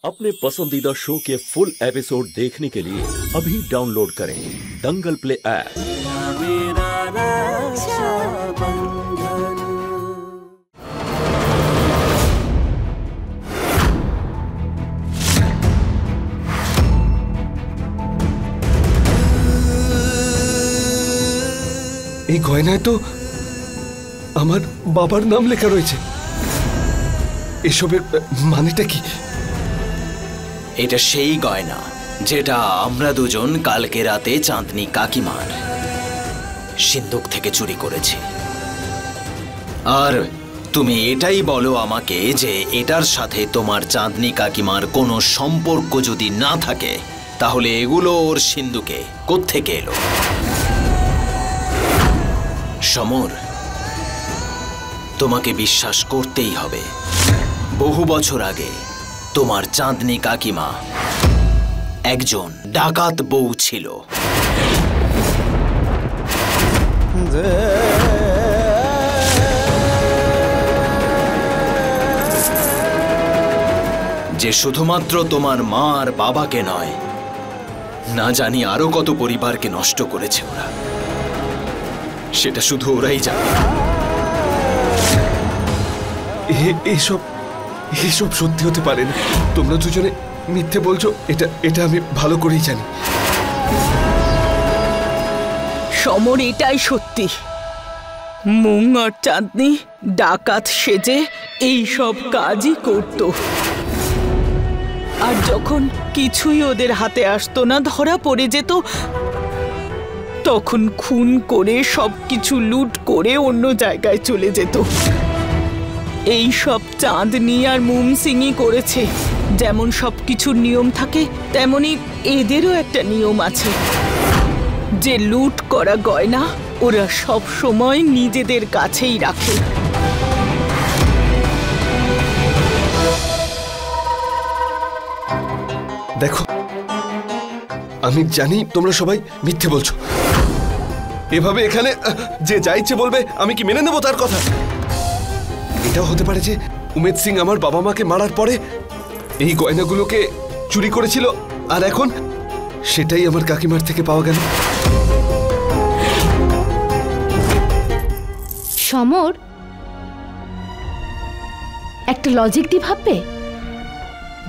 अपने पसंदीदा शो के फुल एपिसोड देखने के लिए अभी डाउनलोड करें दंगल प्ले ऐप। এই গয়নায় তো আমার বাবার নাম লেখা রয়েছে। এসবের মানেটা কি? এটা সেই গয়না যেটা আমরা দুজন কালকে রাতে চাঁদনি কাকিমার সিন্ধুক থেকে চুরি করেছি। আর তুমি এটাই বলো আমাকে যে এটার সাথে তোমার চাঁদনি কাকিমার কোনো সম্পর্ক যদি না থাকে তাহলে এগুলো ওর সিন্ধুকে কোত্থেকে এলো? সমর, তোমাকে বিশ্বাস করতেই হবে। বহু বছর আগে তোমার চাঁদনি কাকিমা একজন ডাকাত বউ ছিল। যে শুধুমাত্র তোমার মা আর বাবাকে নয়, না জানি আরো কত পরিবারকে নষ্ট করেছে ওরা। সেটা শুধু ওরাই জানে। এসব সত্যি হতে পারে না। তোমরা দুজনে মিথ্যে বলছো, এটা আমি ভালো করেই জানি। সমর, এটাই সত্যি। মুং আর চাঁদনি ডাকাত সেজে এই সব কাজই করত। আর যখন কিছুই ওদের হাতে আসতো না, ধরা পড়ে যেত, তখন খুন করে সবকিছু লুট করে অন্য জায়গায় চলে যেত। এই সব চাঁদনি আর মুম সিংই করেছে। যেমন সবকিছুর নিয়ম থাকে, তেমনি এদেরও একটা নিয়ম আছে যে লুট করা গয়না ওরা সব সময় নিজেদের কাছেই রাখে। দেখো, আমি জানি তোমরা সবাই মিথ্যে বলছো। এভাবে এখানে যে যা ইচ্ছে বলবে আমি কি মেনে নেবো তার কথা? এটাও হতে পারে যে উমেদ সিং আমার বাবা মাকে মারার পরে এই গয়নাগুলোকে চুরি করেছিল, আর এখন সেটাই আমার কাকিমার থেকে পাওয়া গেল। সমর, একটা লজিক দিয়ে ভাববে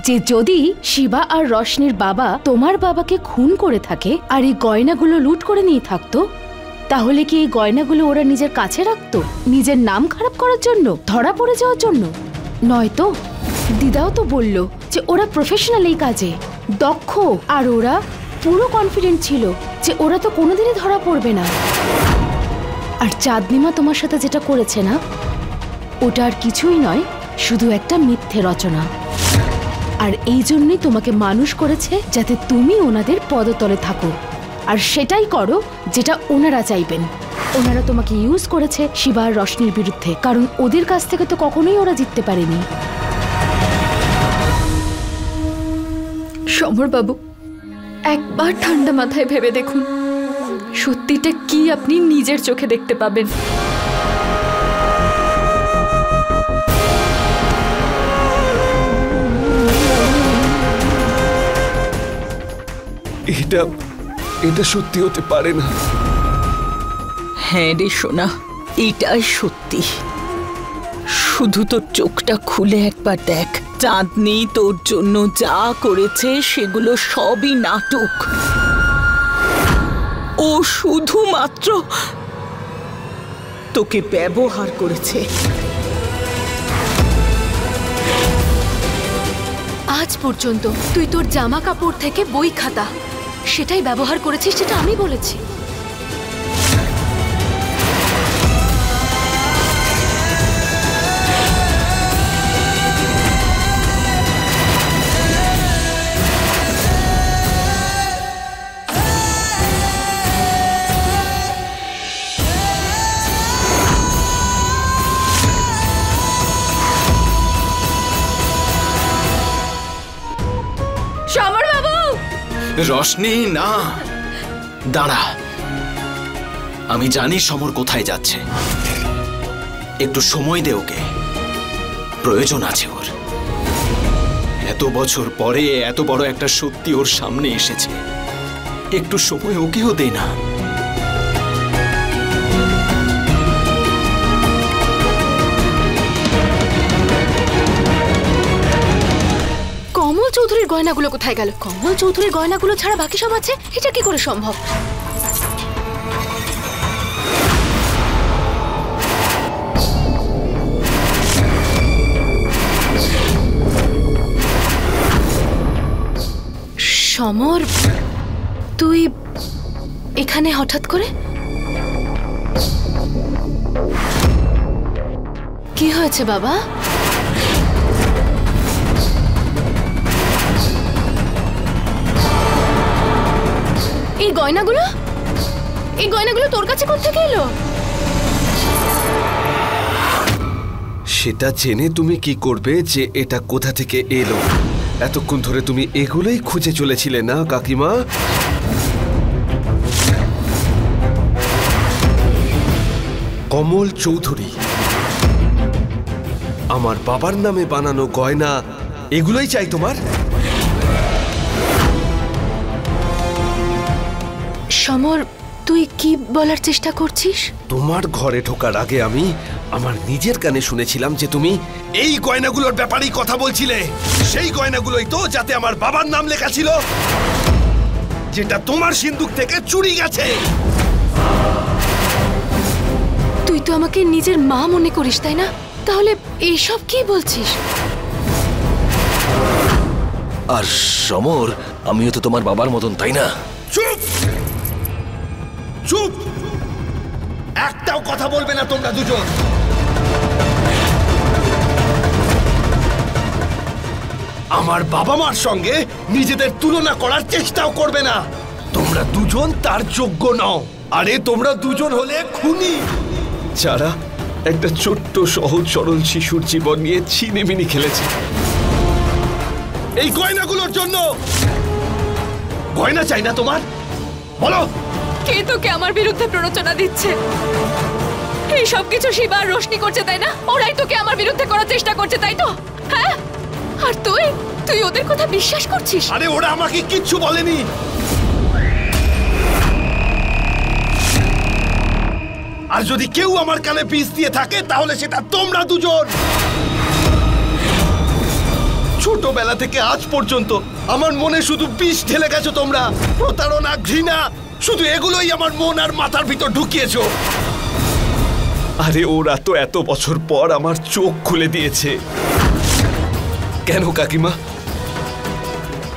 যে যদি শিবা আর রশনির বাবা তোমার বাবাকে খুন করে থাকে আর এই গয়নাগুলো লুট করে নিয়ে থাকতো, তাহলে কি এই গয়নাগুলো ওরা নিজের কাছে রাখতো নিজের নাম খারাপ করার জন্য, ধরা পড়ে যাওয়ার জন্য? নয়তো দিদাও তো বলল যে ওরা প্রফেশনাল এই কাজে, দক্ষ, আর ওরা পুরো কনফিডেন্ট ছিল যে ওরা তো কোনোদিনই ধরা পড়বে না। আর চাঁদনিমা তোমার সাথে যেটা করেছে না, ওটা আর কিছুই নয়, শুধু একটা মিথ্যে রচনা। আর এই জন্যই তোমাকে মানুষ করেছে যাতে তুমি ওনাদের পদতলে থাকো, আর সেটাই করো যেটা ওনারা চাইবেন। ওনারা তোমাকে ইউজ করেছে শিবা আর রশনির বিরুদ্ধে, কারণ ওদের কাছ থেকে তো কখনোই ওরা জিততে পারেনি। সমর বাবু, একবার ঠান্ডা মাথায় ভেবে দেখুন, সত্যিটা কি আপনি নিজের চোখে দেখতে পাবেন। এটা সত্যি হতে পারে না। হ্যাঁ রে সোনা, এটাই সত্যি। শুধু তোর চোখটা খুলে একবার দেখ, চাঁদনি তোর জন্য যা করেছে সেগুলো সবই নাটক। ও শুধুমাত্র তোকে ব্যবহার করেছে। আজ পর্যন্ত তুই তোর জামা কাপড় থেকে বই খাতা সেটাই ব্যবহার করেছিস, সেটা আমি বলেছি। সমর বাবু! রশনি, না, দাঁড়া। আমি জানি সমর কোথায় যাচ্ছে। একটু সময় দে ওকে, প্রয়োজন আছে ওর। এত বছর পরে এত বড় একটা সত্যি ওর সামনে এসেছে, একটু সময় ওকেও দে না। কমল চৌধুরীর গয়নাগুলো কোথায় গেল? কমল চৌধুরীর গয়নাগুলো ছাড়া বাকি সব আছে, এটা কি করে সম্ভব? সমর, তুই এখানে হঠাৎ করে? কি হয়েছে বাবা? এই গয়নাগুলো তোর কাছে কোত্থেকে এলো? সেটা জেনে তুমি কি করবে যে এটা কোথা থেকে এলো? এতক্ষণ ধরে তুমি এগুলোই খুঁজে চলেছিলে না কাকিমা? কমল চৌধুরী, আমার বাবার নামে বানানো গয়না, এগুলোই চাই তোমার? সমর, তুই কি বলার চেষ্টা করছিস? তোমার ঘরে ঢোকার আগে আমি আমার নিজের কানে শুনেছিলাম যে তুমি এই গয়নাগুলোর ব্যাপারেই কথা বলছিলে। সেই গয়নাগুলোই তো যাতে আমার বাবার নাম লেখা ছিল, যেটা তোমার সিন্দুক থেকে চুরি গেছে। তুই তো আমাকে নিজের মা মনে করিস, তাই না? তাহলে এইসব কি বলছিস? আর সমর, আমিও তো তোমার বাবার মতন, তাই না? চুপ চুপ, একটাও কথা বলবে না তোমরা দুজন। আমার বাবা মার সঙ্গে নিজেদের তুলনা করার চেষ্টাও করবে না। তোমরা দুজন তার যোগ্য নও। আরে তোমরা দুজন হলে খুনি, যারা একটা ছোট্ট সহজ সরল শিশুর জীবন নিয়ে ছিনিমিনি খেলেছে এই গয়নাগুলোর জন্য। গয়না চাই না তোমার? বলো, কে তোকে আমার বিরুদ্ধে প্ররোচনা দিচ্ছে? এই সব কিছু শিবা আর রোশনি করছে, তাই না? ওরাই তোকে আমার বিরুদ্ধে করার চেষ্টা করছে, তাই তো? হ্যাঁ, আর তুই ওদের কথা বিশ্বাস করছিস? আরে ওরা আমাকে কিচ্ছু বলেনি। আর যদি কেউ আমার কানে বিষ দিয়ে থাকে তাহলে সেটা তোমরা দুজন। ছোটবেলা থেকে আজ পর্যন্ত আমার মনে শুধু বিষ ঢেলে গেছো তোমরা। প্রতারণা, ঘৃণা, শুধু এগুলোই আমার মন আর মাথার ভিতর ঢুকিয়েছো। আরে ওরা তো এত বছর পর আমার চোখ খুলে দিয়েছে। কেন কাকিমা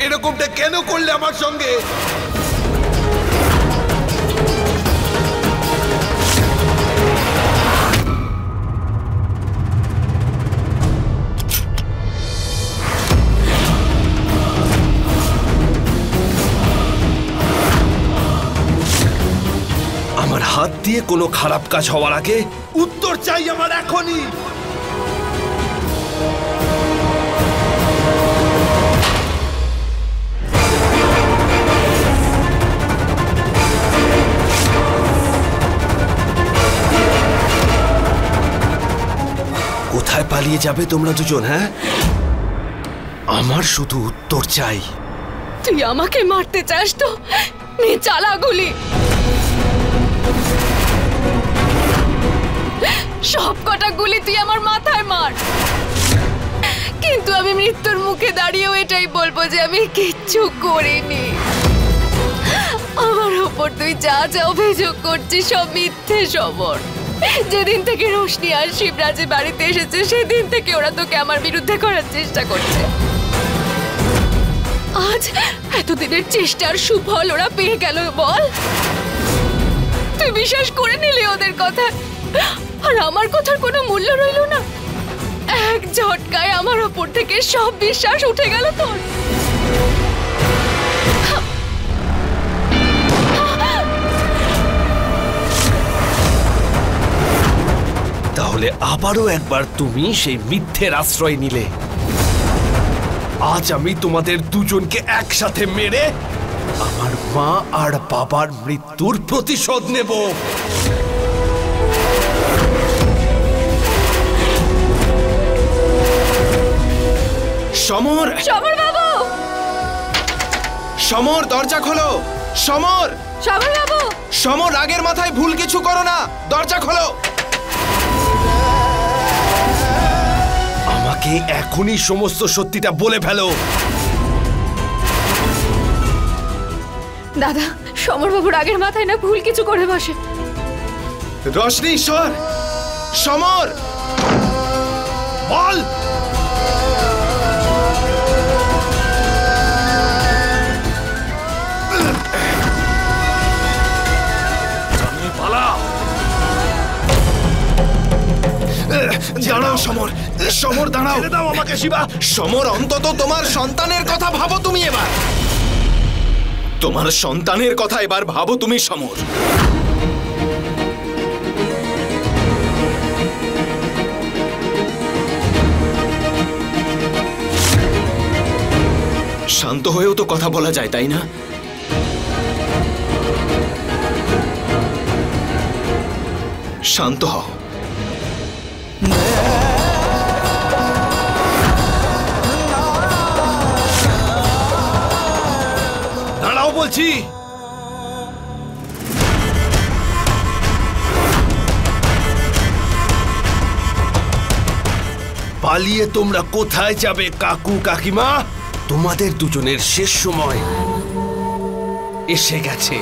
এরকমটা কেন করলে আমার সঙ্গে? আমার হাত দিয়ে কোনো খারাপ কাজ হওয়ার আগে উত্তর চাই আমার এখনই। কোথায় পালিয়ে যাবে তোমরা দুজন? হ্যাঁ, আমার শুধু উত্তর চাই। তুই আমাকে মারতে চাস তো? নে চালা গুলি। সব কটা গুলি তুই আমার মাথায় মার, কিন্তু আমি মৃত্যুর মুখে দাঁড়িয়েও এটাই বলবো যে আমি কিচ্ছু করিনি। আমার ওপর তুই যা যা অভিযোগ করছিস সব মিথ্যে সমর। যেদিন থেকে রোশনি আর শিবরাজের বাড়িতে এসেছে সেদিন থেকে ওরা তোকে আমার বিরুদ্ধে করার চেষ্টা করছে। আজ এতদিনের চেষ্টার সুফল ওরা পেয়ে গেল। বল, তুই বিশ্বাস করে নিলি ওদের কথা, আর আমার কথার কোনো মূল্য রইল না। এক ঝটকায় আমার ওপর থেকে সব বিশ্বাস উঠে গেল তোর। তাহলে আবারও একবার তুমি সেই মিথ্যের আশ্রয় নিলে। আজ আমি তোমাদের দুজনকে একসাথে মেরে আমার মা আর বাবার মৃত্যুর প্রতিশোধ নেব। সমর! সমর বাবু! সমর, দরজা খোলো! সমর! সমর বাবু! সমর, রাগের মাথায় ভুল কিছু করো না, দরজা খোলো! আমাকে এখনই সমস্ত সত্যিটা বলে ফেলো। দাদা, সমর বাবু রাগের মাথায় না ভুল কিছু করে বসে। রশনি, সর! সমর, বল! দাঁড়াও সমর, সমর দাঁড়াও। দাও আমাকে শিবা। সমর, অন্তত তোমার সন্তানের কথা ভাবো তুমি এবার। তোমার সন্তানের কথা এবার ভাবো তুমি সমর। শান্ত হয়েও তো কথা বলা যায়, তাই না? শান্ত হও। দাঁড়াও বলছি। পালিয়ে তোমরা কোথায় যাবে কাকু কাকিমা? তোমাদের দুজনের শেষ সময় এসে গেছে।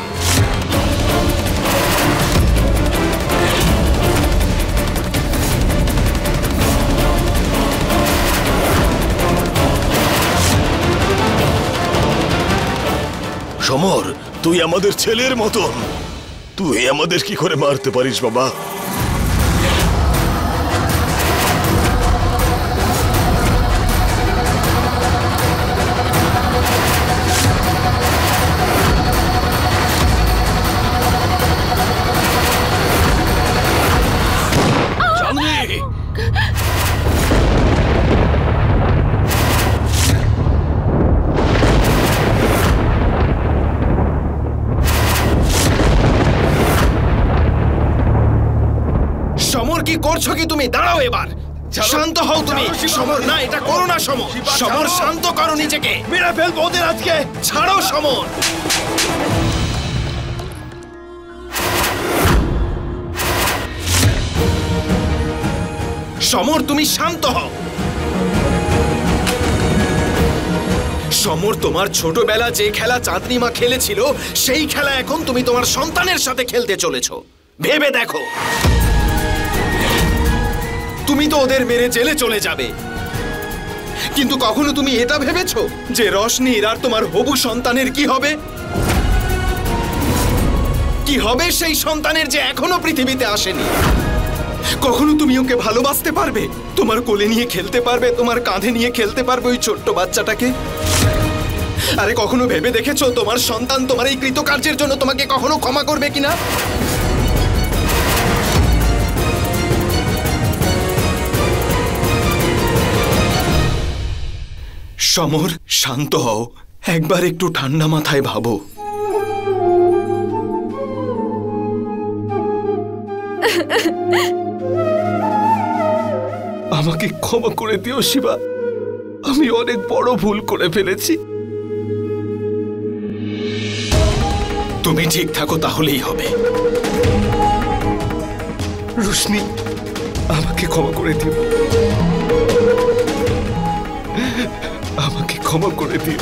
সমর, তুই আমাদের ছেলের মতন, তুই আমাদের কি করে মারতে পারিস বাবা? কি করছো কি তুমি? দাঁড়াও এবার, শান্ত হও তুমি। সমর, না, এটা করো না সমর। সমর, শান্ত করো নিজেকে। মেরে ফেলবো ওদের আজকে। ছাড়ো সমর। সমর, তুমি শান্ত হও। সমর, তোমার ছোটবেলা যে খেলা চাঁদনি মা খেলেছিল সেই খেলা এখন তুমি তোমার সন্তানের সাথে খেলতে চলেছো। ভেবে দেখো, তুমি তো ওদের মেরে জেলে চলে যাবে, কিন্তু কখনো তুমি এটা ভেবেছো যে রশনির আর তোমার হবু সন্তানের কি হবে? কি হবে সেই সন্তানের যে এখনো পৃথিবীতে আসেনি? কখনো তুমি ওকে ভালোবাসতে পারবে? তোমার কোলে নিয়ে খেলতে পারবে? তোমার কাঁধে নিয়ে খেলতে পারবে ওই ছোট্ট বাচ্চাটাকে? আরে কখনো ভেবে দেখেছো তোমার সন্তান তোমার এই কৃতকার্যের জন্য তোমাকে কখনো ক্ষমা করবে কিনা? সমর, শান্ত হও, একবার একটু ঠান্ডা মাথায় ভাবো। আমাকে ক্ষমা করে দিও শিবা, আমি অনেক বড় ভুল করে ফেলেছি। তুমি ঠিক থাকো তাহলেই হবে। রোশনি, আমাকে ক্ষমা করে দিও, আমাকে ক্ষমা করে দিও।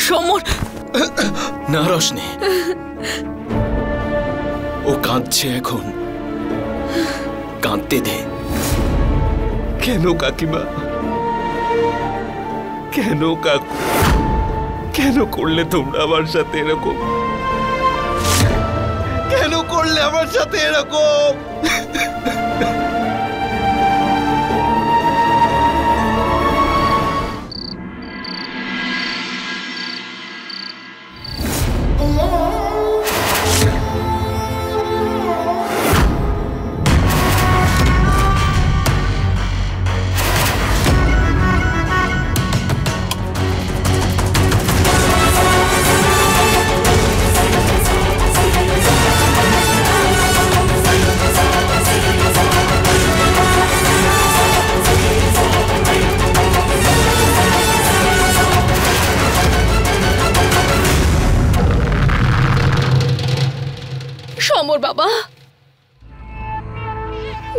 সমর, না রশনি, ও কাঁদছে এখন, কাঁদতে দে। কেন কাকিমা, কেন কাকু, কেন করলে তোমরা আমার সাথে এরকম? কেন করলে আমার সাথে এরকম? সমর বাবা,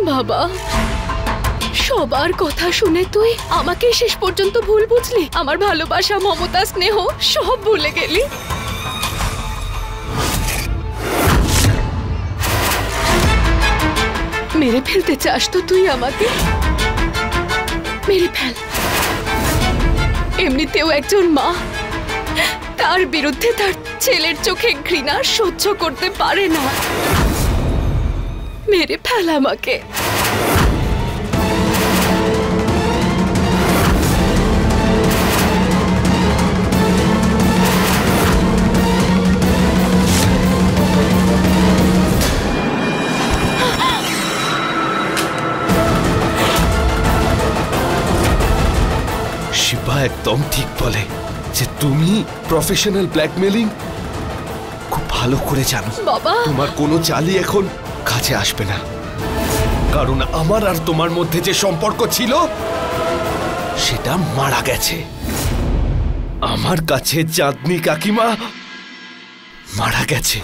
বাবা সবার কথা শুনে তুই আমাকে শেষ পর্যন্ত ভুল বুঝলি, আমার ভালোবাসা, মমতা, স্নেহ সব ভুলে গেলি। মেরে ফেলতে চাস তো তুই আমাকে? মেরে ফেল। এমনিতেও একজন মা তার বিরুদ্ধে তার ছেলের চোখে ঘৃণা সহ্য করতে পারে না। মেরে ফেল আমাকে। শিবা একদম ঠিক বলে যে তুমি প্রফেশনাল ব্ল্যাকমেলিং খুব ভালো করে জানো। বাবা, তোমার কোনো চালই এখন কাছে আসবে না, কারণ আমার আর তোমার মধ্যে যে সম্পর্ক ছিল সেটা মারা গেছে। আমার কাছে চাঁদনি কাকিমা মারা গেছে।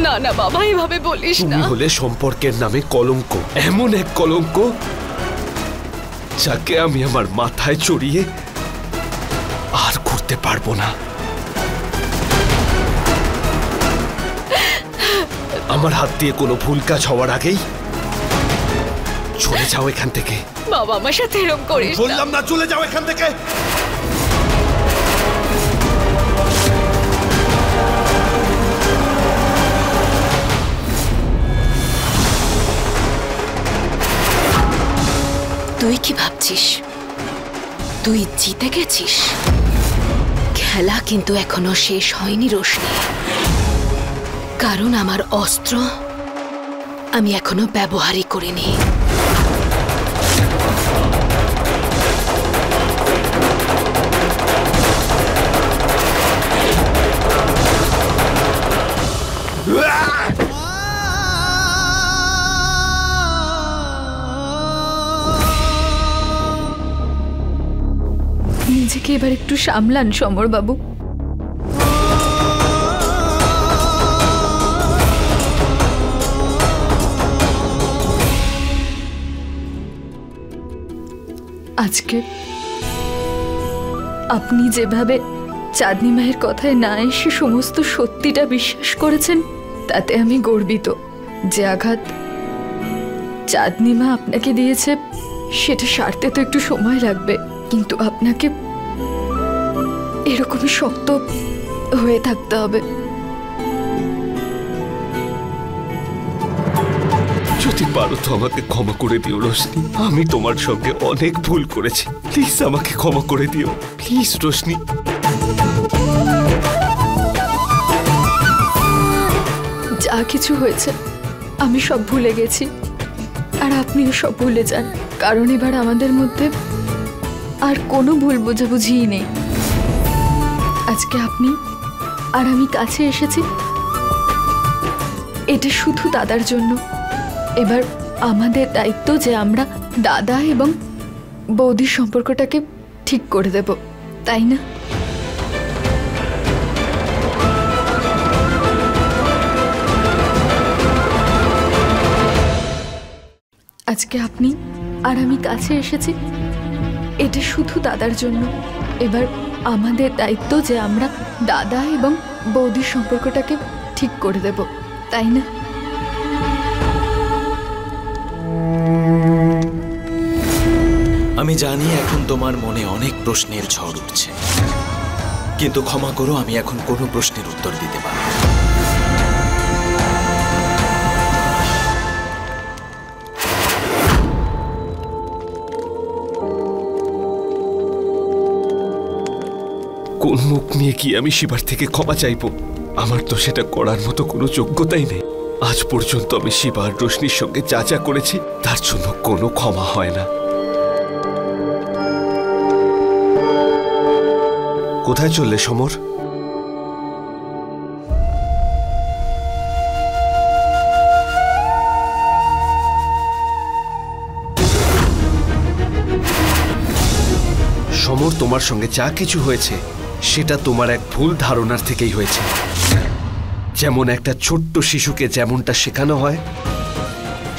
না না বাবা, এভাবে বলিস না। তুমি হলে সম্পর্কের নামে কলঙ্ক, এমন এক কলঙ্ক যাকে আমি আমার মাথায় চড়িয়ে আর করতে পারবো না। আমার হাত দিয়ে কোনো ভুল কাজ হওয়ার আগেই চলে যাও এখান থেকে। বাবা আমার সাথে এরকম করিস না। বললাম না চলে যাও এখান থেকে। তুই কি ভাবছিস তুই জিতে গেছিস? খেলা কিন্তু এখনো শেষ হয়নি রোশনি, কারণ আমার অস্ত্র আমি এখনো ব্যবহারই করিনি। নিজেকে এবার একটু সামলান সমর বাবু। আজকে আপনি যেভাবে চাঁদনি মায়ের কথায় না এসে সমস্ত সত্যিটা বিশ্বাস করেছেন, তাতে আমি গর্বিত। যে আঘাত চাঁদনি মা আপনাকে দিয়েছে সেটা সারতে তো একটু সময় লাগবে, কিন্তু আপনাকে এরকমই শক্ত হয়ে থাকতে হবে। যদি পারো তো আমাকে ক্ষমা করে দিও রোশনি, আমি তোমার সঙ্গে অনেক ভুল করেছি। প্লিজ আমাকে ক্ষমা করে দিও, প্লিজ রোশনি। যা কিছু হয়েছে আমি সব ভুলে গেছি, আর আপনিও সব ভুলে যান, কারণ এবার আমাদের মধ্যে আর কোনো ভুল বোঝাবুঝিই নেই। আজকে আপনি আর আমি কাছে এসেছি এটা শুধু দাদার জন্য। এবার আমাদের দায়িত্ব যে আমরা দাদা এবং বৌদির সম্পর্কটাকে ঠিক করে দেব, তাই না? আজকে আপনি আর আমি কাছে এসেছি এটা শুধু দাদার জন্য। এবার আমাদের দায়িত্ব যে আমরা দাদা এবং বৌদির সম্পর্কটাকে ঠিক করে দেব, তাই না? আমি জানি এখন তোমার মনে অনেক প্রশ্নের ঝড় উঠছে, কিন্তু ক্ষমা করো, আমি এখন কোনো প্রশ্নের উত্তর দিতে পারবো না। কোন মুখ নিয়ে কি আমি শিবার থেকে ক্ষমা চাইবো? আমার তো সেটা করার মতো কোনো যোগ্যতাই নেই। আজ পর্যন্ত আমি শিবা আর রোশনির সঙ্গে যা যা করেছি তার জন্য কোনো ক্ষমা হয় না। কোথায় চললে সমর? সমর, তোমার সঙ্গে যা কিছু হয়েছে সেটা তোমার এক ভুল ধারণার থেকেই হয়েছে। যেমন একটা ছোট্ট শিশুকে যেমনটা শেখানো হয়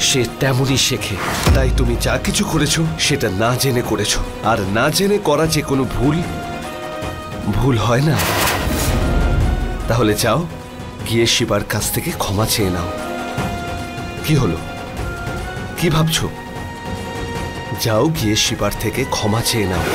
সে তেমনই শেখে। তাই তুমি যা কিছু করেছো সেটা না জেনে করেছো, আর না জেনে করা যে কোনো ভুল হয় না। তাহলে যাও, গিয়ে শিবার কাছ থেকে ক্ষমা চেয়ে নাও। কি হলো, কি ভাবছো? যাও, গিয়ে শিবার থেকে ক্ষমা চেয়ে নাও।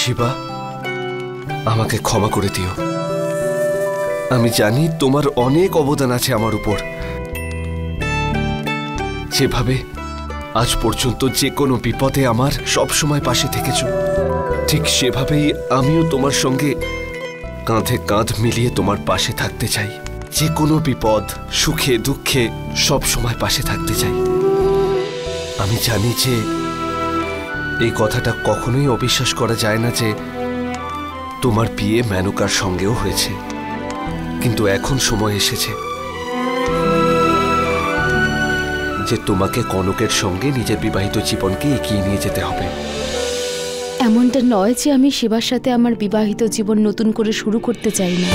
শিবা, আমাকে ক্ষমা করে দিও। আমি জানি তোমার অনেক অবদান আছে আমার উপর। যেভাবে আজ পর্যন্ত যে কোনো বিপদে আমার সব সময় পাশে থেকেছ, ঠিক সেভাবেই আমিও তোমার সঙ্গে কাঁধে কাঁধ মিলিয়ে তোমার পাশে থাকতে চাই। যে কোনো বিপদ, সুখে দুঃখে সব সময় পাশে থাকতে চাই। আমি জানি যে এই কথাটা কখনোই অবিশ্বাস করা যায় না যে তোমার বিয়ে মেনকার সঙ্গেও হয়েছে, কিন্তু এখন সময় এসেছে যে তোমাকে কনকের সঙ্গে নিজের বিবাহিত জীবনকে এগিয়ে নিয়ে যেতে হবে। এমনটা নয় যে আমি শিবার সাথে আমার বিবাহিত জীবন নতুন করে শুরু করতে চাই না,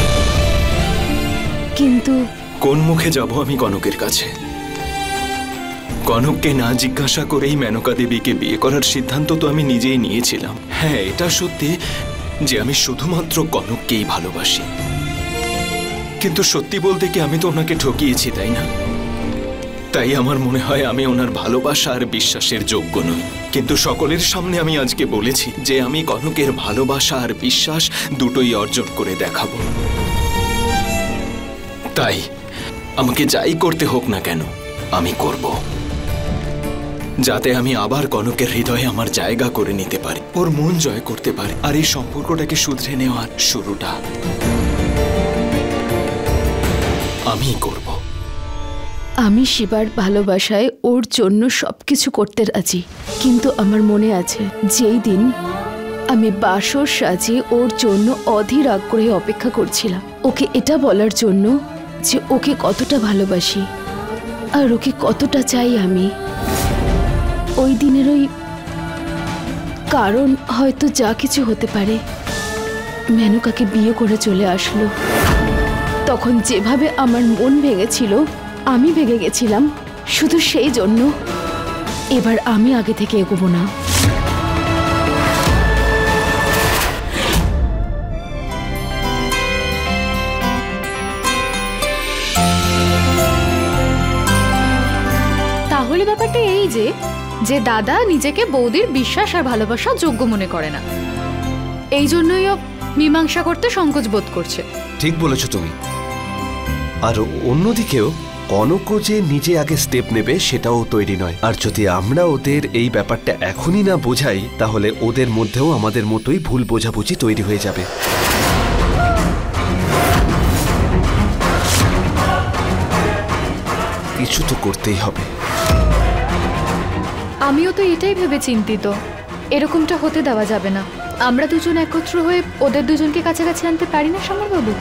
কিন্তু কোন মুখে যাব আমি কনকের কাছে? কনককে না জিজ্ঞাসা করেই মেনকা দেবীকে বিয়ে করার সিদ্ধান্ত তো আমি নিজেই নিয়েছিলাম। হ্যাঁ, এটা সত্যি যে আমি শুধুমাত্র কনককেই ভালোবাসি, কিন্তু সত্যি বলতে কি আমি তো ওনাকে ঠকিয়েছি, তাই না? তাই আমার মনে হয় আমি ওনার ভালোবাসা আর বিশ্বাসের যোগ্য নই। কিন্তু সকলের সামনে আমি আজকে বলেছি যে আমি কনকের ভালোবাসা আর বিশ্বাস দুটোই অর্জন করে দেখাবো। তাই আমাকে যাই করতে হোক না কেন আমি করব, যাতে আমি আবার কনকের হৃদয়ে আমার জায়গা করে নিতে পারি, ওর মন জয় করতে পারি, আর এই সম্পর্কটাকে শুধরে নেওয়ার শুরুটা আমি করব। আমি শিবার ভালোবাসায় ওর জন্য সবকিছু করতে রাজি, কিন্তু আমার মনে আছে যেই দিন আমি বাসর সাজিয়ে ওর জন্য অধীর আগ্রহে অপেক্ষা করছিলাম, ওকে এটা বলার জন্য যে ওকে কতটা ভালোবাসি আর ওকে কতটা চাই আমি। ওই দিনের ওই কারণ হয়তো যা কিছু হতে পারে, মেনকাকে বিয়ে করে চলে আসলো। তখন যেভাবে আমার মন ভেঙেছিল, আমি ভেঙে গেছিলাম শুধু সেই জন্য। এবার আমি আগে থেকে এগোবো না। তাহলে ব্যাপারটা এই যে দাদা নিজেকে বৌদির বিশ্বাস আর ভালোবাসা যোগ্য মনে করে না, এই জন্যই ও মীমাংসা করতে সংকোচ বোধ করছে। ঠিক বলেছ তুমি। আর অন্যদিকেও কনকও যে নিজে আগে স্টেপ নেবে সেটাও তৈরি নয়। আর যদি আমরা ওদের এই ব্যাপারটা এখনই না বোঝাই, তাহলে ওদের মধ্যেও আমাদের মতোই ভুল বোঝাবুঝি তৈরি হয়ে যাবে। কিছু তো করতেই হবে। আমিও তো এটাই ভেবে চিন্তিত, এরকমটা হতে দেওয়া যাবে না। আমরা দুজন একত্র হয়ে ওদের দুজনকে কাছাকাছি আনতে পারি না সমরবাবু?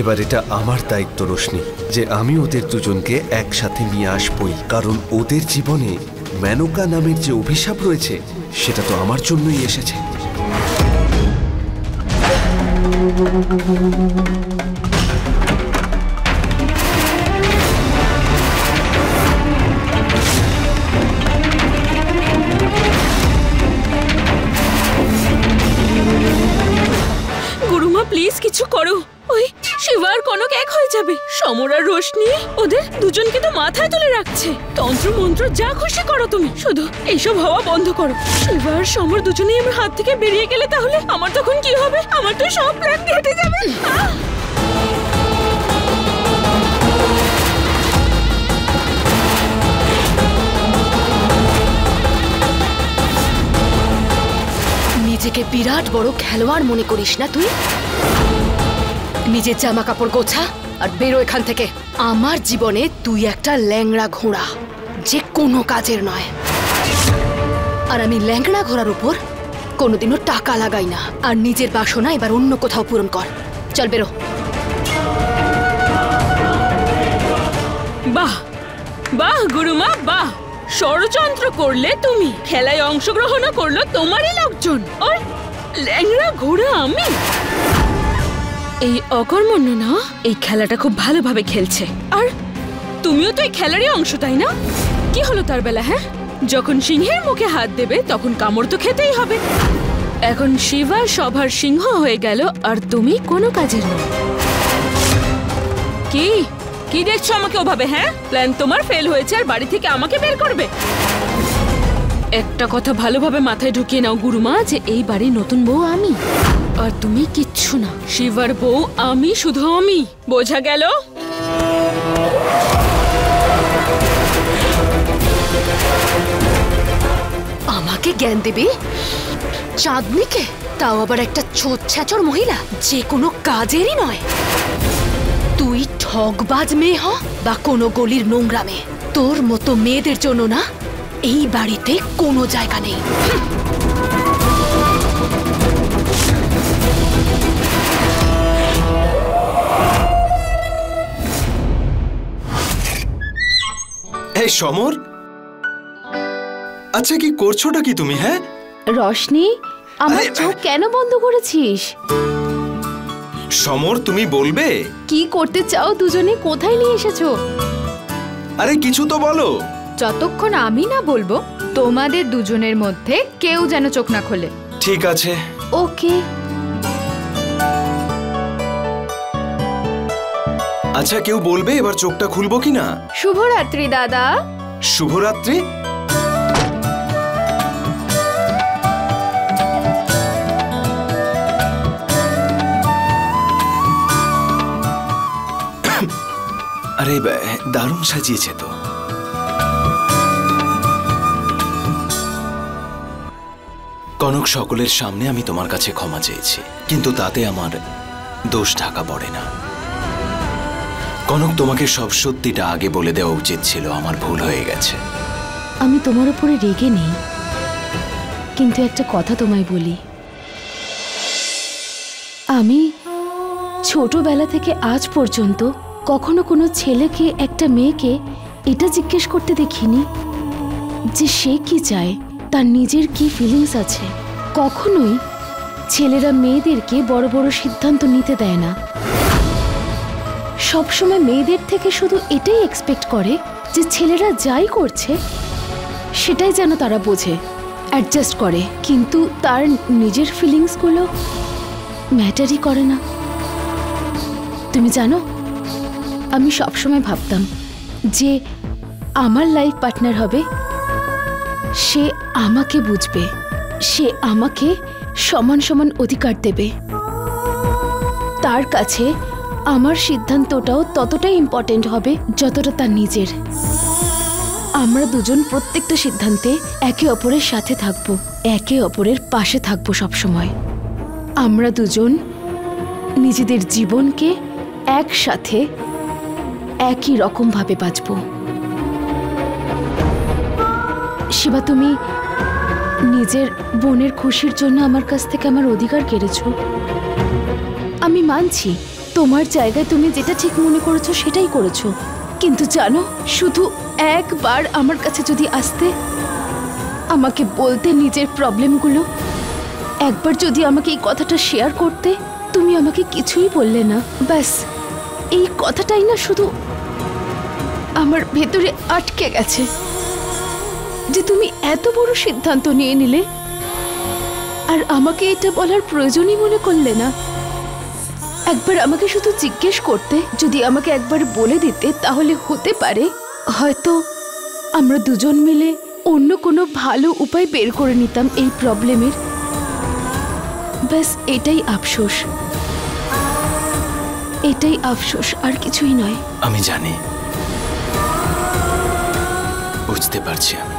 এবার এটা আমার দায়িত্ব রোশনি, যে আমি ওদের দুজনকে একসাথে নিয়ে আসবই, কারণ ওদের জীবনে মেনকা নামের যে অভিশাপ রয়েছে সেটা তো আমার জন্যই এসেছে। গুরুমা প্লিজ কিছু করো, ওই শিবা আর কনক এক হয়ে যাবে। সমর আর রোশনি ওদের দুজনকে তো মাথায় তুলে রাখছে। তন্ত্র মন্ত্র যা খুশি করো তুমি, শুধু এইসব হওয়া বন্ধ করো। শিবা আর সমর দুজনেই আমার হাত থেকে বেরিয়ে গেলে তাহলে আমার তখন কি হবে? আমার তো সব প্ল্যান কেটে যাবে। নিজেকে বিরাট বড় খেলোয়াড় মনে করিস না তুই? নিজের জামা কাপড় গোছা আর বেরো এখান থেকে। আমার জীবনে তুই একটা ল্যাংড়া ঘোড়া, যে কোনো কাজের নয়। আর আমি ল্যাংড়া ঘোড়ার উপর কোনোদিনও টাকা লাগাই না। আর নিজের বাসনা এবার অন্য কোথাও পূরণ কর। চল বেরো। বাহ বাহ গুরুমা বাহ, ষড়যন্ত্র করলে তুমি, খেলায় অংশগ্রহণ করলো তোমারই লোকজন, আর ল্যাংড়া ঘোড়া আমি। এই অকর্মণ্য না এই খেলাটা খুব ভালোভাবে খেলছে, আর তুমিও তো এই খেলারই অংশ, তাই না? কি হলো তার বেলা? হ্যাঁ, যখন সিংহের মুখে হাত দেবে তখন কামড় তো খেতেই হবে। এখন শিবা সভার সিংহ হয়ে গেল আর তুমি কোনো কাজের নও। কি কি দেখছো আমাকে ওভাবে? হ্যাঁ, প্ল্যান তোমার ফেল হয়েছে আর বাড়ি থেকে আমাকে বের করবে। একটা কথা ভালোভাবে মাথায় ঢুকিয়ে নাও গুরুমা, যে এই বাড়ির নতুন বউ আমি, আর তুমি কিচ্ছু না। শিবার বউ আমি, শুধু আমি। বোঝা গেল? আমাকে জ্ঞান দেবে চাঁদনিকে, তাও আবার একটা ছোটছাচর মহিলা, যে কোনো কাজেরই নয়। তুই ঠকবাজ মেয়ে হ বা কোনো গলির নোংরা মেয়ে, তোর মতো মেয়েদের জন্য না এই বাড়িতে কোনো জায়গা নেই। এই সমর, আচ্ছা কি করছোটা কি তুমি? হ্যাঁ রশনি, আমার চোখ কেন বন্ধ করেছিস? সমর, তুমি বলবে কি করতে চাও দুজনে? কোথায় নিয়ে এসেছো? আরে কিছু তো বলো। যতক্ষণ আমি না বলবো তোমাদের দুজনের মধ্যে কেউ যেন চোখ না খোলে। ঠিক আছে। ওকে। আচ্ছা কেউ বলবে এবার চোখটা খুলবো কিনা? শুভরাত্রি দাদা। শুভরাত্রি। আরে দারুণ সাজিয়েছে তো। কনক, সকলের সামনে আমি তোমার কাছে ক্ষমা চেয়েছি, কিন্তু তাতে আমার দোষ ঢাকা পড়ে না। কনক, তোমাকে সব সত্যিটা আগে বলে দেওয়া উচিত ছিল, আমার ভুল হয়ে গেছে। আমি তোমার উপরে রেগে নেই, কিন্তু একটা কথা তোমায় বলি। আমি ছোটবেলা থেকে আজ পর্যন্ত কখনো কোনো ছেলেকে, একটা মেয়েকে এটা জিজ্ঞেস করতে দেখিনি যে সে কি চায়, তার নিজের কি ফিলিংস আছে। কখনোই ছেলেরা মেয়েদেরকে বড় বড় সিদ্ধান্ত নিতে দেয় না। সবসময় মেয়েদের থেকে শুধু এটাই এক্সপেক্ট করে যে ছেলেরা যাই করছে সেটাই যেন তারা বোঝে, অ্যাডজাস্ট করে, কিন্তু তার নিজের ফিলিংসগুলো ম্যাটারই করে না। তুমি জানো, আমি সবসময় ভাবতাম যে আমার লাইফ পার্টনার হবে, সে আমাকে বুঝবে, সে আমাকে সমান সমান অধিকার দেবে, তার কাছে আমার সিদ্ধান্তটাও ততটাই ইম্পর্টেন্ট হবে যতটা তার নিজের। আমরা দুজন প্রত্যেকটা সিদ্ধান্তে একে অপরের সাথে থাকব, একে অপরের পাশে থাকব সবসময়। আমরা দুজন নিজেদের জীবনকে একসাথে একই রকমভাবে বাঁচব। শিবা, তুমি নিজের বোনের খুশির জন্য আমার কাছ থেকে আমার অধিকার কেড়েছো। আমি মানছি, তোমার জায়গায় তুমি যেটা ঠিক মনে করেছো সেটাই করেছো, কিন্তু জানো, শুধু একবার আমার কাছে যদি আসতে, আমাকে বলতে নিজের প্রবলেমগুলো, একবার যদি আমাকে এই কথাটা শেয়ার করতে, তুমি আমাকে কিছুই বললে না। ব্যাস এই কথাটাই না শুধু আমার ভেতরে আটকে গেছে, যে তুমি এত বড় সিদ্ধান্ত নিয়ে নিলে আর আমাকে এটা বলার প্রয়োজনই মনে করলে না। একবার আমাকে শুধু জিজ্ঞেস করতে, যদি আমাকে একবার বলে দিতে, তাহলে হতে পারে হয়তো আমরা দুজন মিলে অন্য কোনো ভালো উপায় বের করে নিতাম এই প্রবলেমের। ব্যাস এটাই আফসোস, এটাই আফসোস, আর কিছুই নয়। আমি জানি, বুঝতে পারছি আমি।